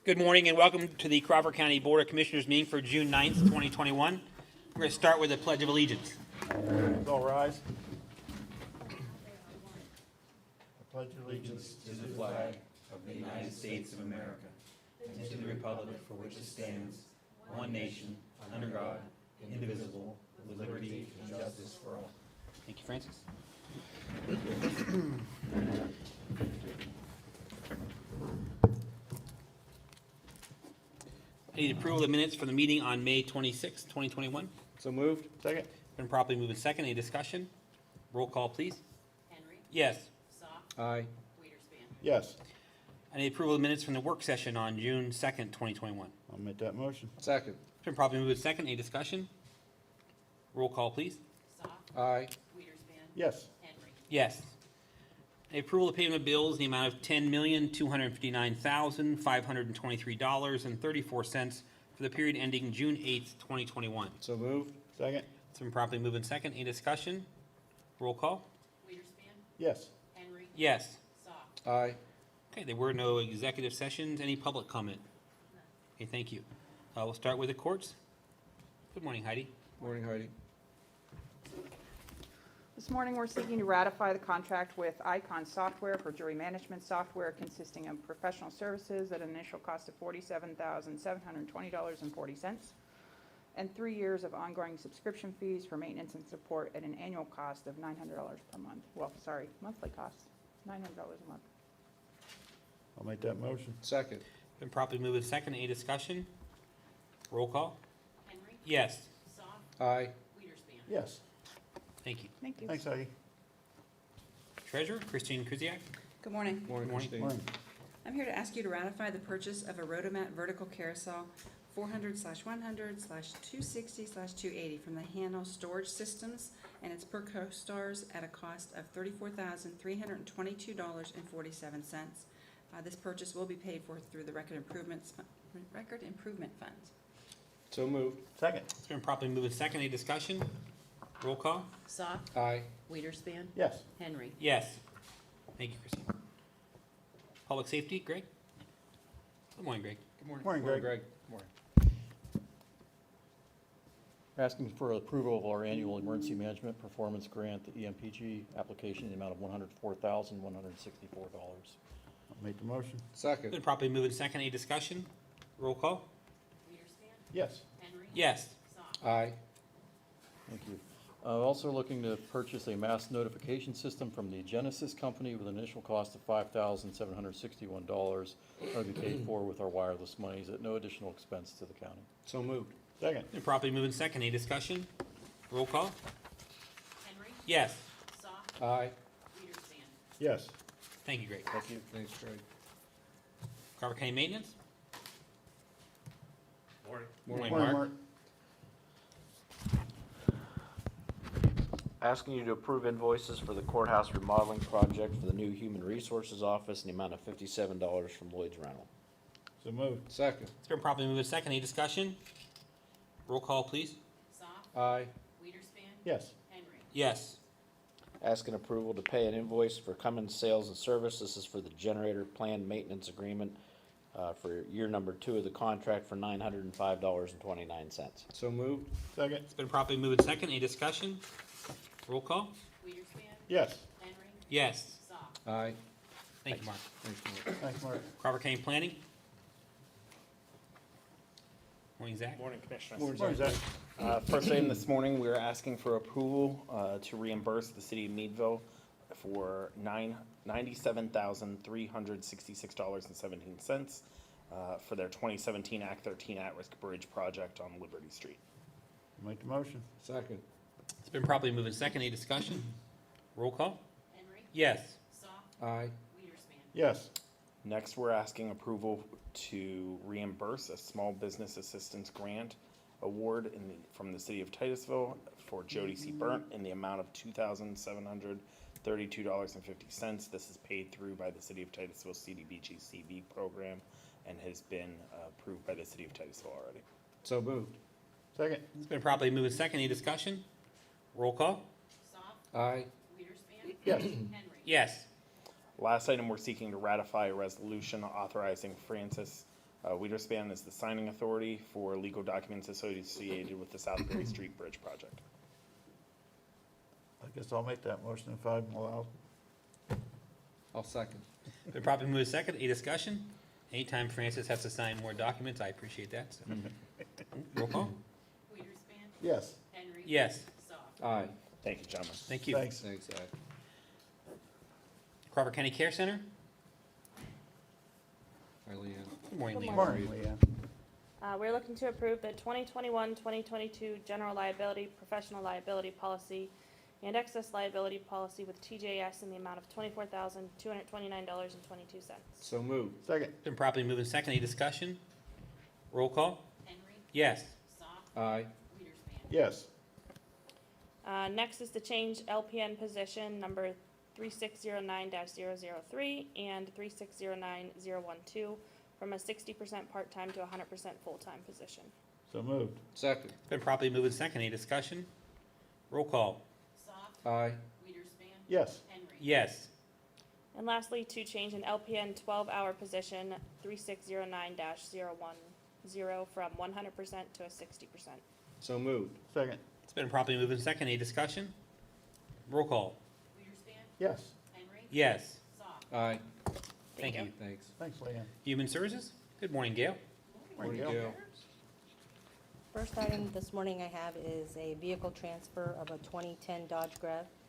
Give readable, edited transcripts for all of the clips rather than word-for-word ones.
Good morning and welcome to the Crawford County Board of Commissioners meeting for June 9th, 2021. We're going to start with the Pledge of Allegiance. All rise. I pledge allegiance To the flag of the United States of America and to the republic for which it stands, one nation, under God, indivisible, with liberty and justice for all. Thank you, Francis. I need approval of the minutes for the meeting on May 26th, 2021. So moved. Second. Been properly moved and second. Any discussion? Roll call, please. Henry. Yes. Soft. Aye. Weiderspan. Yes. I need approval of the minutes from the work session on June 2nd, 2021. I'll make that motion. Second. Been properly moved and second. Any discussion? Roll call, please. Soft. Aye. Weiderspan. Yes. Henry. Yes. A approval of payment of bills in the amount of $10,259,523.34 for the period ending June 8th, 2021. So moved. Second. It's been properly moved and second. Any discussion? Roll call. Weiderspan. Yes. Henry. Yes. Soft. Aye. Okay, there were no executive sessions. Any public comment? Okay, thank you. We'll start with the courts. Good morning, Heidi. Morning, Heidi. This morning, we're seeking to ratify the contract with Icon Software for jury management software consisting of professional services at an initial cost of $47,720.40 and 3 years of ongoing subscription fees for maintenance and support at an annual cost of $900 per month. Well, sorry, monthly cost, $900 a month. I'll make that motion. Second. Been properly moved and second. Any discussion? Roll call. Henry. Yes. Soft. Aye. Weiderspan. Yes. Thank you. Thank you. Thanks, Heidi. Treasurer, Christine Kuziak. Good morning. Morning, Morning. Christine. Morning. I'm here to ask you to ratify the purchase of a Rotomat vertical carousel 400/100/260/280 from the Hanno Storage Systems, and it's per co-stars at a cost of $34,322.47. This purchase will be paid for through the Record Improvement Fund. So moved. Second. It's been properly moved and second. Any discussion? Roll call. Soft. Aye. Weiderspan. Yes. Henry. Yes. Thank you, Christine. Public safety, Greg? Good morning, Greg. Good morning. Morning, Greg. Greg. Morning. We're asking for approval of our annual emergency management performance grant, the EMPG application in the amount of $104,164. I'll make the motion. Second. Been properly moved and second. Any discussion? Roll call. Weiderspan. Yes. Henry. Yes. Soft. Aye. Thank you. Also looking to purchase a mass notification system from the Genesis Company with an initial cost of $5,761. That'll be paid for with our wireless monies at no additional expense to the county. So moved. Second. Been properly moved and second. Any discussion? Roll call. Henry. Yes. Soft. Aye. Weiderspan. Yes. Thank you, Greg. Thank you. Thanks, Greg. Crawford County Maintenance? Morning, Morning, Mark. Mark. Asking you to approve invoices for the courthouse remodeling project for the new Human Resources Office in the amount of $57 from Lloyd's Rental. So moved. Second. It's been properly moved and second. Any discussion? Roll call, please. Soft. Aye. Weiderspan. Yes. Henry. Yes. Asking approval to pay an invoice for Cummins Sales and Service. This is for the generator planned maintenance agreement for year number 2 of the contract for $905.29. So moved. Second. It's been properly moved and second. Any discussion? Roll call. Weiderspan. Yes. Henry. Yes. Soft. Aye. Thank you, Mark. Thanks, Mark. Thanks, Mark. Crawford County Planning? Morning, Zach. Morning, Commissioners. Morning, Zach. First item this morning, we are asking for approval to reimburse the city of Meadville for $97,366.17 for their 2017 Act 13 at-risk bridge project on Liberty Street. I'll make the motion. Second. It's been properly moved and second. Any discussion? Roll call. Henry. Yes. Soft. Aye. Weiderspan. Yes. Next, we're asking approval to reimburse a small business assistance grant award from the city of Titusville for Jody C. Burnt in the amount of $2,732.50. This is paid through by the city of Titusville CDBG CV program and has been approved by the city of Titusville already. So moved. Second. It's been properly moved and second. Any discussion? Roll call. Soft. Aye. Weiderspan. Yes. Henry. Yes. Last item, we're seeking to ratify a resolution authorizing Francis Weiderspan is the signing authority for legal documents associated with the Southbury Street Bridge project. I guess I'll make that motion if I'm allowed. I'll second. Been properly moved second. Any discussion? Anytime Francis has to sign more documents, I appreciate that. So. Roll call? Weiderspan, Yes. Henry. Yes. Soft. Aye. Thank you, gentlemen. Thank you. Thanks. Thanks, Zach. Crawford County Care Center? Hi, Leanne. Good morning, Good Lee. Morning, Leanne. We're looking to approve the 2021-2022 general liability, professional liability policy, and excess liability policy with TJS in the amount of $24,229.22. So moved. Second. Been properly moved second. Any discussion? Roll call? Henry. Yes. Soft. Aye. Weiderspan. Yes. Next is to change LPN position number 3609-003 and 3609-012 from a 60% part-time to a 100% full-time position. So moved. Second. Been properly moved second. Any discussion? Roll call? Soft. Aye. Weiderspan. Yes. Henry. Yes. And lastly, to change an LPN 12-hour position 3609-010 from 100% to a 60%. So moved. Second. It's been properly moved second. Any discussion? Roll call? Weiderspan. Yes. Henry. Yes. Soft. Aye. Thank you. Thanks. Thanks, Leanne. Human Services? Good morning, Gail. Morning, Morning, Gail. Gail. First item this morning I have is a vehicle transfer of a 2010 Dodge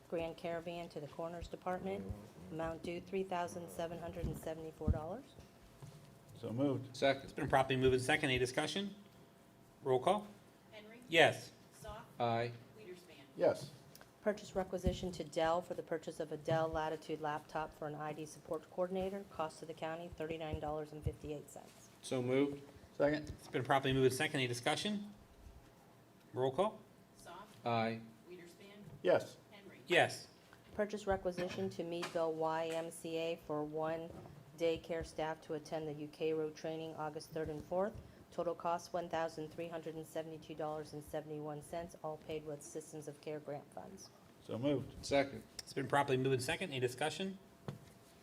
Grand Caravan to the Coroner's Department. Amount due $3,774. So moved. Second. It's been properly moved second. Any discussion? Roll call? Henry. Yes. Soft. Aye. Weiderspan. Yes. Purchase requisition to Dell for the purchase of a Dell Latitude laptop for an ID support coordinator. Cost to the county $39.58. So moved. Second. It's been properly moved second. Any discussion? Roll call? Soft. Aye. Weiderspan. Yes. Henry. Yes. Purchase requisition to Meadville YMCA for one daycare staff to attend the UK Road training August 3rd and 4th. Total cost $1,372.71, all paid with Systems of Care grant funds. So moved. Second. It's been properly moved second. Any discussion?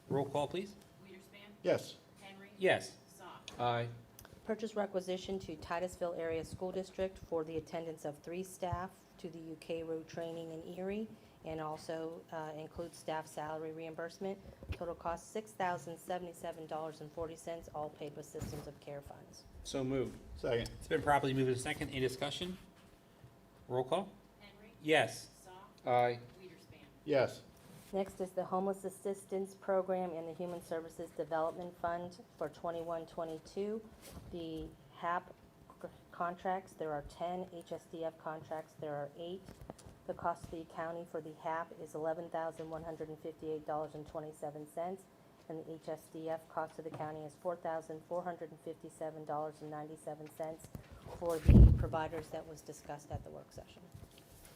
Roll call, please. Weiderspan. Yes. Henry. Yes. Soft. Aye. Purchase requisition to Titusville Area School District for the attendance of 3 staff to the UK Road training in Erie, and also includes staff salary reimbursement. Total cost $6,077.40, all paid with Systems of Care funds. So moved. Second. It's been properly moved second. Any discussion? Roll call? Henry. Yes. Soft. Aye. Weiderspan. Yes. Next is the Homeless Assistance Program and the Human Services Development Fund for 21-22. The HAP contracts, there are 10. HSDF contracts, there are 8. The cost to the county for the HAP is $11,158.27, and the HSDF cost to the county is $4,457.97 for the providers that was discussed at the work session.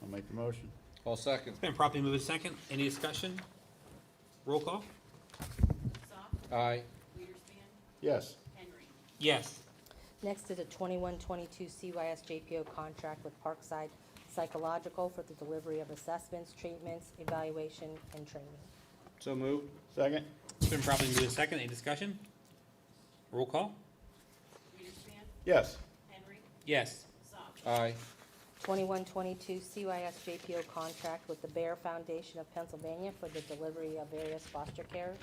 I'll make the motion. I'll second. It's been properly moved second. Any discussion? Roll call? Soft. Aye. Weiderspan. Yes. Henry. Yes. Next is a 21-22 CYS JPO contract with Parkside Psychological for the delivery of assessments, treatments, evaluation, and training. So moved. Second. It's been properly moved second. Any discussion? Roll call? Weiderspan. Yes. Henry. Yes. Soft. Aye. 21-22 CYS JPO contract with the Bear Foundation of Pennsylvania for the delivery of various foster care.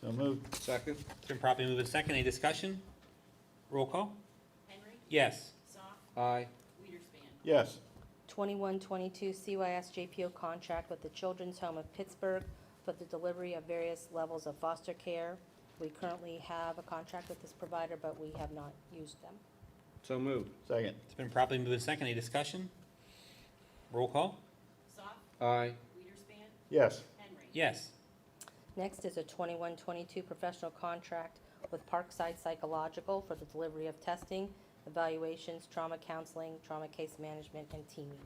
So moved. Second. It's been properly moved second. Any discussion? Roll call? Henry. Yes. Soft. Aye. Weiderspan. Yes. 21-22 CYS JPO contract with the Children's Home of Pittsburgh for the delivery of various levels of foster care. We currently have a contract with this provider, but we have not used them. So moved. Second. It's been properly moved second. Any discussion? Roll call? Soft. Aye. Weiderspan. Yes. Henry. Yes. Next is a 21-22 professional contract with Parkside Psychological for the delivery of testing, evaluations, trauma counseling, trauma case management, and teaming.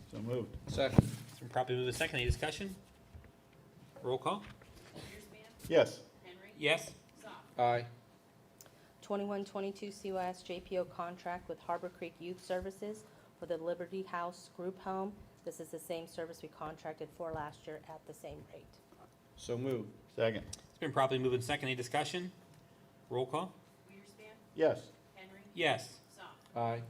So moved. Second. It's been properly moved second. Any discussion? Roll call? Weiderspan. Yes. Henry. Yes. Soft. Aye. 21-22 CYS JPO contract with Harbor Creek Youth Services for the Liberty House Group Home. This is the same service we contracted for last year at the same rate. So moved. Second. It's been properly moved second. Any discussion? Roll call? Weiderspan, Yes. Henry, Yes. Soft. Aye.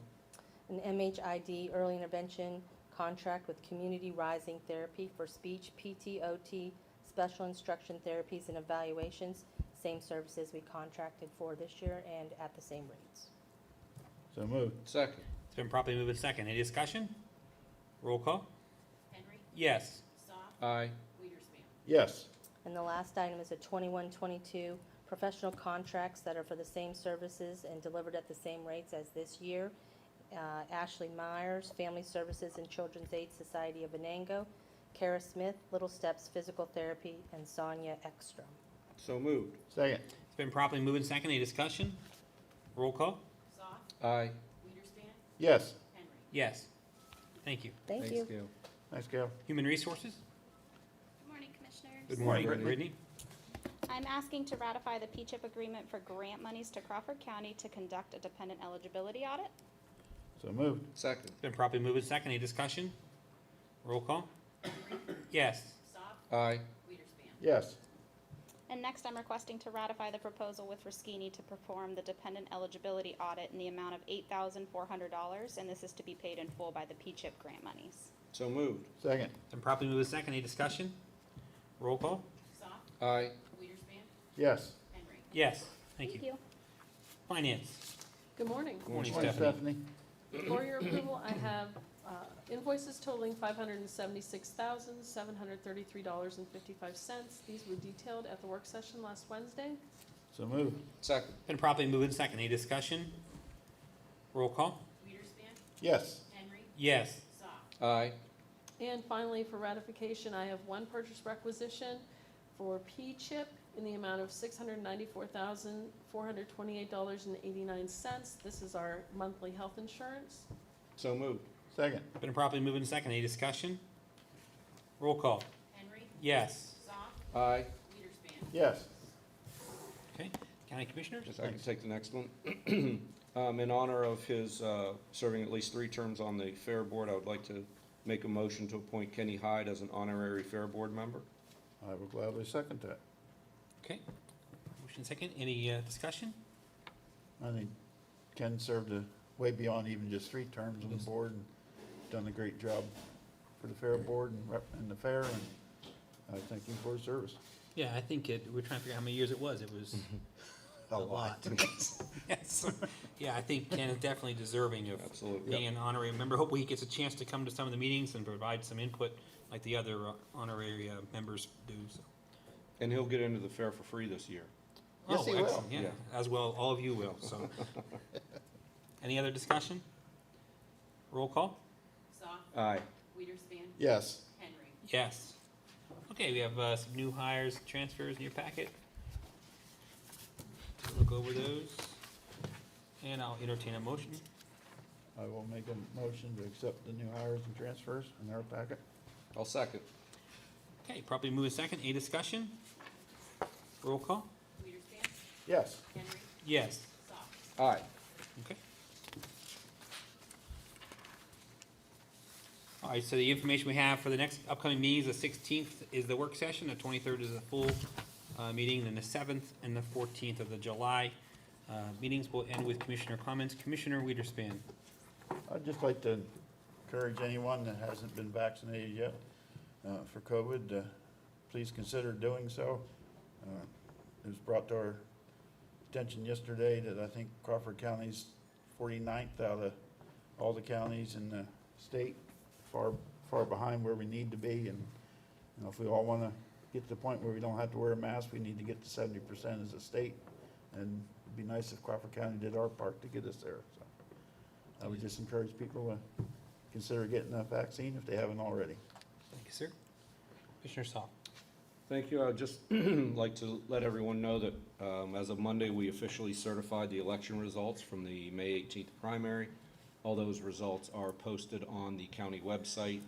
An MHID early intervention contract with Community Rising Therapy for speech, PT, OT, special instruction therapies and evaluations. Same services we contracted for this year and at the same rates. So moved. Second. It's been properly moved and second. Any discussion? Roll call? Henry, Yes. Soft. Aye. Weiderspan. Yes. And the last item is a 21-22 professional contracts that are for the same services and delivered at the same rates as this year. Ashley Myers, Family Services and Children's Aid Society of Venango, Kara Smith, Little Steps Physical Therapy, and Sonia Ekstrom. So moved. Second. It's been properly moved and second. Any discussion? Roll call? Soft. Aye. Weiderspan, Yes. Henry. Yes. Thank you. Thank Thanks, you. Gail. Thanks, Gail. Human Resources? Good morning, Commissioners. Good morning, Brittany. Brittany. I'm asking to ratify the P-CHIP agreement for grant monies to Crawford County to conduct a dependent eligibility audit. So moved. Second. It's been properly moved and second. Any discussion? Roll call? Henry, Yes. Soft. Aye. Weiderspan. Yes. And next, I'm requesting to ratify the proposal with Ruskini to perform the dependent eligibility audit in the amount of $8,400, and this is to be paid in full by the P-CHIP grant monies. So moved. Second. It's been properly moved and second. Any discussion? Roll call? Soft. Aye. Weiderspan, Yes. Henry. Yes. Thank you. Good Finance. morning. Morning, Morning, Stephanie. For your approval, I have invoices totaling $576,733.55. These were detailed at the work session last Wednesday. So moved. Second. Been properly moved and second. Any discussion? Roll call? Weiderspan, Yes. Henry, Yes. Soft. Aye. And finally, for ratification, I have one purchase requisition for P-CHIP in the amount of $694,428.89. This is our monthly health insurance. So moved. Second. Been properly moved and second. Any discussion? Roll call? Henry, Yes. Soft. Aye. Weiderspan. Yes. Okay. County Commissioners? Yes, I can take the next one. In honor of his serving at least 3 terms on the Fair Board, I would like to make a motion to appoint Kenny Hyde as an honorary Fair Board member. I will gladly second that. Okay. Motion second. Any discussion? I think Ken served way beyond even just 3 terms on the board and done a great job for the Fair Board and the Fair, and I thank him for his service. Yeah, I think we're trying to figure out how many years it was. It was A lot. Yes. Yeah, I think Ken is definitely deserving of Absolutely. being an honorary member. Hopefully he gets a chance to come to some of the meetings and provide some input like the other honorary members do. So. And he'll get into the fair for free this year. Yes, he will. Excellent. Yeah, as well, all of you will, so. Any other discussion? Roll call? Soft. Aye. Weiderspan, Yes. Henry. Yes. Okay, we have some new hires, transfers in your packet. So look over those. And I'll entertain a motion. I will make a motion to accept the new hires and transfers in our packet. I'll second. Okay, properly move a second. Any discussion? Roll call? Weiderspan, Yes. Henry, Yes. Soft. Aye. Okay. All right, so the information we have for the next upcoming meetings, the 16th is the work session, the 23rd is the full meeting, and the 7th and the 14th of the July meetings will end with commissioner comments. Commissioner Weiderspan. I'd just like to encourage anyone that hasn't been vaccinated yet for COVID, please consider doing so. It was brought to our attention yesterday that I think Crawford County's 49th out of all the counties in the state, far behind where we need to be. And if we all want to get to the point where we don't have to wear a mask, we need to get to 70% as a state. And it'd be nice if Crawford County did our part to get us there. So I would just encourage people to consider getting that vaccine if they haven't already. Thank you, sir. Commissioner Saul. Thank you. I'd just like to let everyone know that as of Monday, we officially certified the election results from the May 18th primary. All those results are posted on the county website.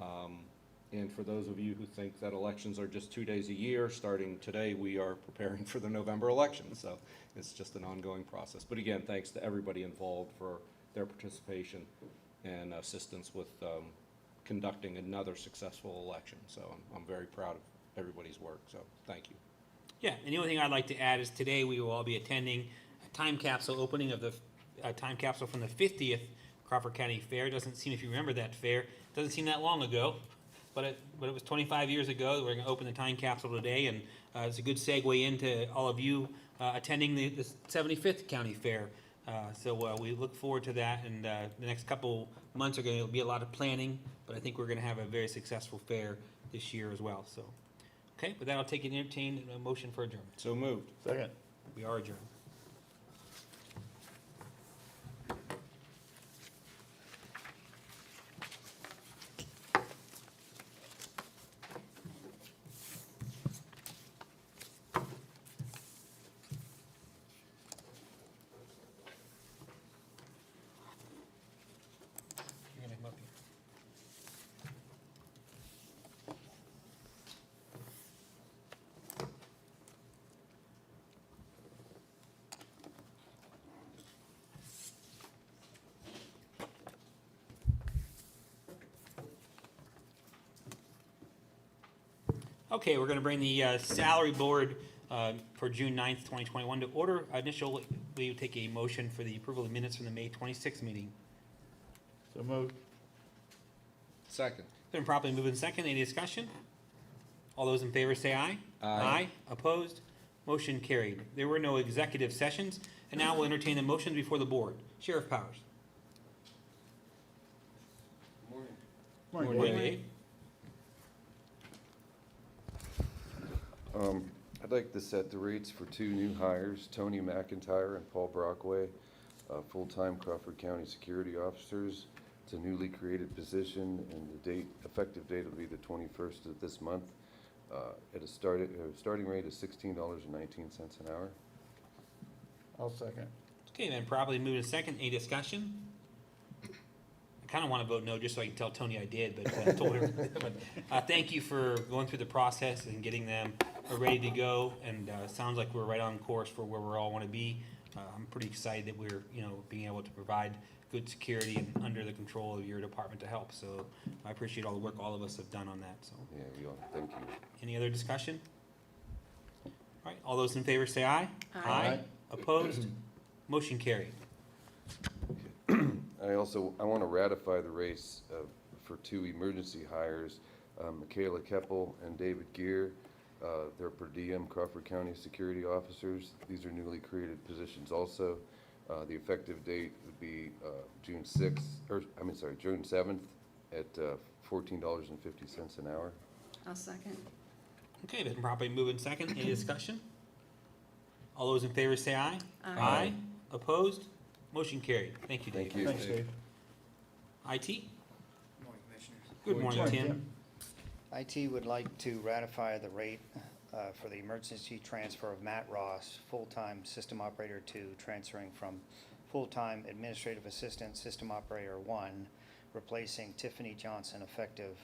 And for those of you who think that elections are just 2 days a year, starting today, we are preparing for the November election. So it's just an ongoing process. But again, thanks to everybody involved for their participation and assistance with conducting another successful election. So I'm very proud of everybody's work. So thank you. Yeah, and the only thing I'd like to add is today we will all be attending a time capsule opening of the time capsule from the 50th Crawford County Fair. Doesn't seem, if you remember that fair, doesn't seem that long ago, but it was 25 years ago. We're going to open the time capsule today, and it's a good segue into all of you attending the 75th County Fair. So we look forward to that, and the next couple months are going to be a lot of planning, but I think we're going to have a very successful fair this year as well. So, okay, with that, I'll take an entertain a motion for adjournment. So moved. Second. We are adjourned. You're gonna come up here. Okay, we're going to bring the salary board for June 9th, 2021 to order. Initially, we would take a motion for the approval of minutes from the May 26th meeting. So moved. Second. Been properly moved in second. Any discussion? All those in favor say aye. Aye. Opposed? Motion carried. There were no executive sessions, and now we'll entertain the motion before the board. Sheriff Powers. Morning, Morning, Dave. Dave. I'd like to set the rates for two new hires, Tony McIntyre and Paul Brockway, full-time Crawford County security officers. It's a newly created position, and the effective date will be the 21st of this month. At a starting rate of $16.19 an hour. I'll second. Okay, then properly moved in second. Any discussion? I kind of want to vote no just so I can tell Tony I did, but I told her. But thank you for going through the process and getting them ready to go. And sounds like we're right on course for where we all want to be. I'm pretty excited that we're, being able to provide good security and under the control of your department to help. So I appreciate all the work all of us have done on that. So, Yeah, we all, thank you. any other discussion? All right, all those in favor say aye. Aye. Opposed? Motion carried. I want to ratify the race for two emergency hires, Michaela Keppel and David Gear. They're per diem Crawford County security officers. These are newly created positions also. The effective date would be June 7th at $14.50 an hour. I'll second. Okay, been properly moved in second. Any discussion? All those in favor say aye. Aye. Opposed? Motion carried. Thank you, Dave. Thank you. Thanks, Dave. IT? Morning, Commissioners. Good morning, Morning, Tim. IT would like to ratify the rate for the emergency transfer of Matt Ross, full-time system operator 2, transferring from full-time administrative assistant system operator 1, replacing Tiffany Johnson effective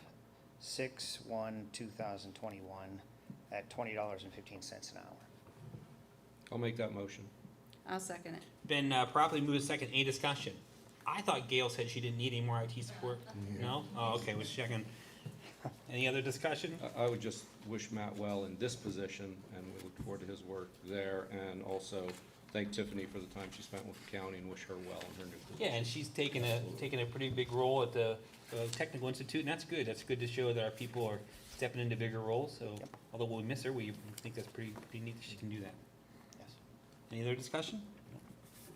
6/1/2021 at $20.15 an hour. I'll make that motion. I'll second it. Been properly moved in second. Any discussion? I thought Gail said she didn't need any more IT support. No? Oh, okay, was checking. Any other discussion? I would just wish Matt well in this position, and we look forward to his work there, and also thank Tiffany for the time she spent with the county and wish her well in her new position. Yeah, and she's taken a pretty big role at the Technical Institute, and that's good. That's good to show that our people are stepping into bigger roles. So, although we'll miss her, we think that's pretty neat that she can do that. Yes. Any other discussion?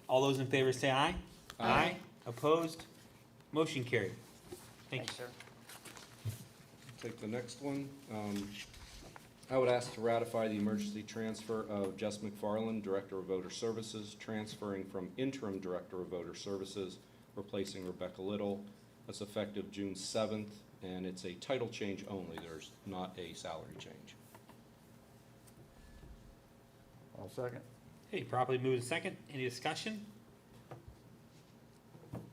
All those in favor say aye. Aye. Opposed? Motion carried. Thank Thanks, you. sir. Take the next one. I would ask to ratify the emergency transfer of Jess McFarland, Director of Voter Services, transferring from Interim Director of Voter Services, replacing Rebecca Little. That's effective June 7th, and it's a title change only. There's not a salary change. I'll second. Okay, properly moved in second. Any discussion?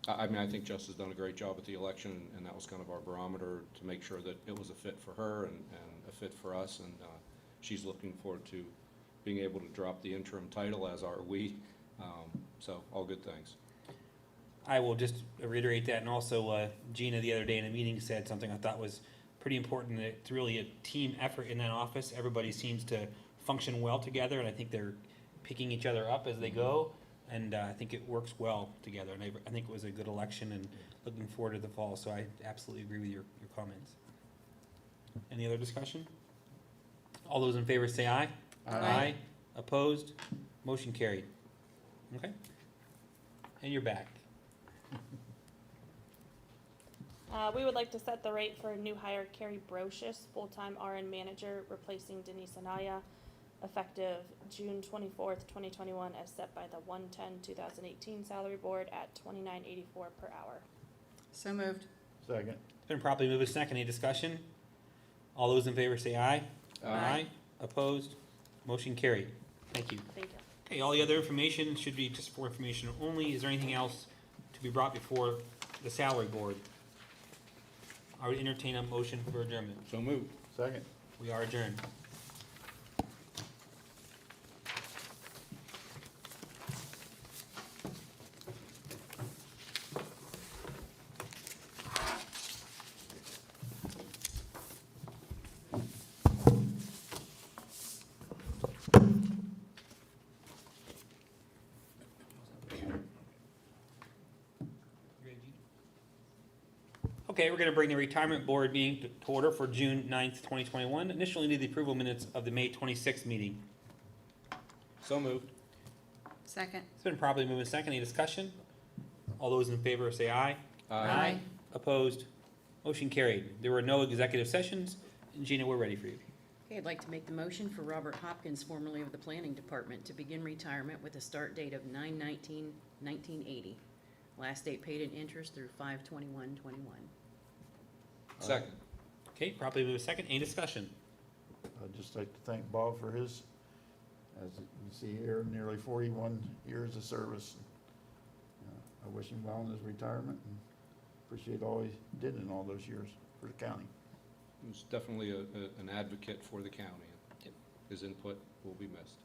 I mean, I think Jess has done a great job at the election, and that was kind of our barometer to make sure that it was a fit for her and a fit for us, and she's looking forward to being able to drop the interim title, as are we. So, all good things. I will just reiterate that, and also Gina the other day in a meeting said something I thought was pretty important, that it's really a team effort in that office. Everybody seems to function well together, and I think they're picking each other up as they go, and I think it works well together, and I think it was a good election, and looking forward to the fall, so I absolutely agree with your comments. Any other discussion? All those in favor say aye. Aye. Opposed? Motion carried. Okay? And you're back. We would like to set the rate for a new hire, Carrie Brocious, full-time RN manager, replacing Denise Anaya, effective June 24th, 2021, as set by the 1/10/2018 salary board at $29.84 per hour. So moved. Second. It's been properly moved and seconded. Any discussion? All those in favor say aye. Aye. Opposed? Motion carried. Thank you. Thank you. Okay, all the other information should be just for information only. Is there anything else to be brought before the salary board? I would entertain a motion for adjournment. So moved. Second. We are adjourned. Okay, we're gonna bring the retirement board meeting to order for June 9th, 2021. Initially need the approval minutes of the May 26th meeting. So moved. Second. It's been properly moved and seconded. Any discussion? All those in favor say aye. Aye. Opposed? Motion carried. There were no executive sessions. And Gina, we're ready for you. Okay, I'd like to make the motion for Robert Hopkins, formerly of the Planning Department, to begin retirement with a start date of 9/19/1980. Last date paid in interest through 5/21/21. Second. Okay, properly moved and second. Any discussion? I'd just like to thank Bob for his, as you can see here, nearly 41 years of service. I wish him well in his retirement and appreciate all he did in all those years for the county. He was definitely an advocate for the county. His input will be missed.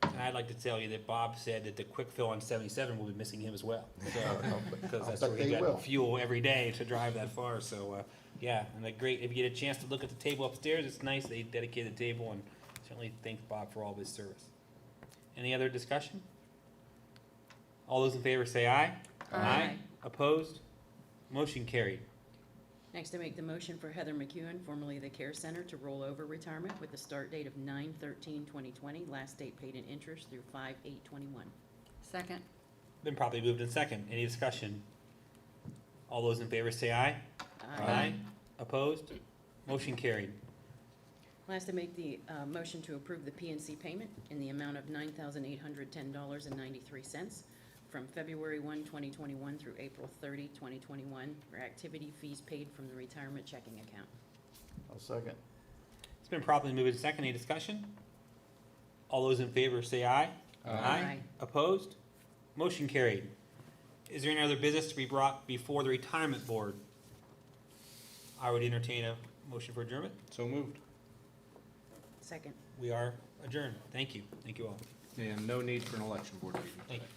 And I'd like to tell you that Bob said that the quick fill on 77 will be missing him as well. So, because that's where bet he they got will. fuel every day to drive that far. So, yeah, and like great, if you get a chance to look at the table upstairs, it's nice. They dedicated the table, and certainly thank Bob for all of his service. Any other discussion? All those in favor say aye. Aye. Opposed? Motion carried. Next, I make the motion for Heather McEwen, formerly of the Care Center, to roll over retirement with a start date of 9/13/2020. Last date paid in interest through 5/8/21. Second. Been properly moved in second. Any discussion? All those in favor say aye. Opposed? Motion carried. Last, I make the motion to approve the PNC payment in the amount of $9,810.93 from February 1, 2021 through April 30, 2021 for activity fees paid from the retirement checking account. I'll second. It's been properly moved in second. Any discussion? All those in favor say aye. Aye. Opposed? Motion carried. Is there any other business to be brought before the retirement board? I would entertain a motion for adjournment. So moved. Second. We are adjourned. Thank you. Thank you all. And no need for an election board meeting. Thank you.